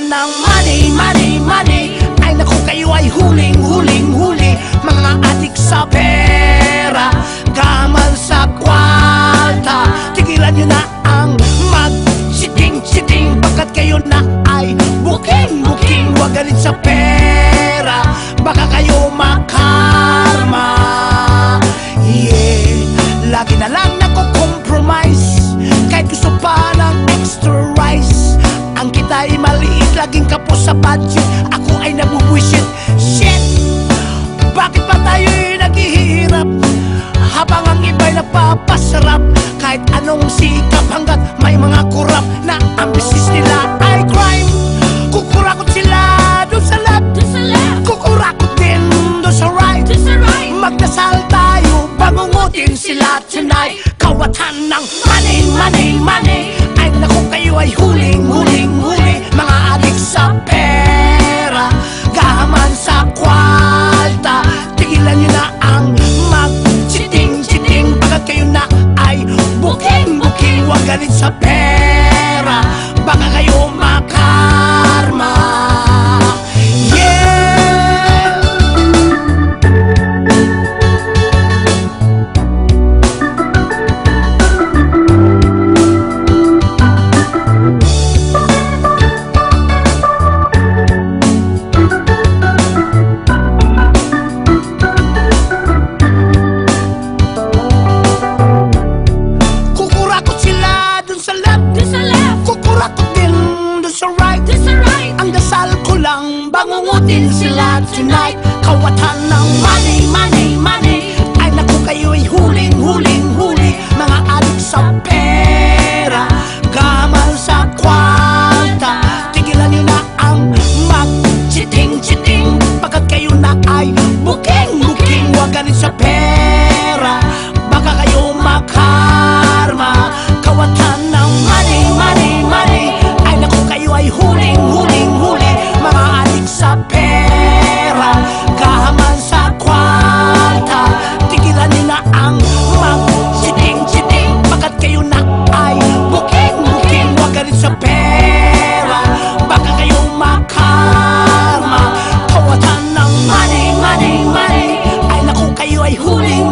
ng money, money, money. Ay naku, kayo ay huling, huling, huli. Mga adik sa pera, gaman sa kwalta. Tigilan nyo na ang mag-chiting-chiting, pagkat kayo na ay booking-booking. Huwag galit sa pera, baka kayo makarma. Yeah, lagi na lang nako-compromise, kahit gusto pa ng extra rice. Ang kita'y maliit, laging kapos sa budget. Ako ay nabubwisit. Shit! Bakit pa tayo'y naghihirap habang ang iba'y napapasarap? Kahit anong sikap hanggat may mga kurap na ang business nila ay crime. Kukurakot sila doon sa left, kukurakot din doon sa right. Magdasal tayo, bangungutin sila tonight. Kawatan ng money, money, money. Ay naku, kayo ay huling, huling, huli. Mga adik sa pera, gaman sa kwalta. Tigilan nyo na ang mag-chiting-chiting, pagkat kayo na ay booking-booking. Huwag galit sa pera, baka kayo makarma. Bangungutin sila tonight. Kawatan ng money, money, money. Ay naku, kayo ay huling, huling, huli. Mga adik sa pera, gaman sa kwalta. Tigilan nyo na ang mag-chiting-chiting, pagkat kayo na ay booking-booking. Huwag galit sa pera, baka kayo makarma. Kawatan ng money, money, money. Ay naku, kayo ay huling, huling, huli. Mga adik sa pera, gaman sa kwalta. Tigilan nyo na ang mag-chiting-chiting, pagkat kayo na ay booking-booking. Huwag galit sa pera, baka kayo makarma. Kawatan ng money, money, money. Ay naku, kayo ay huling,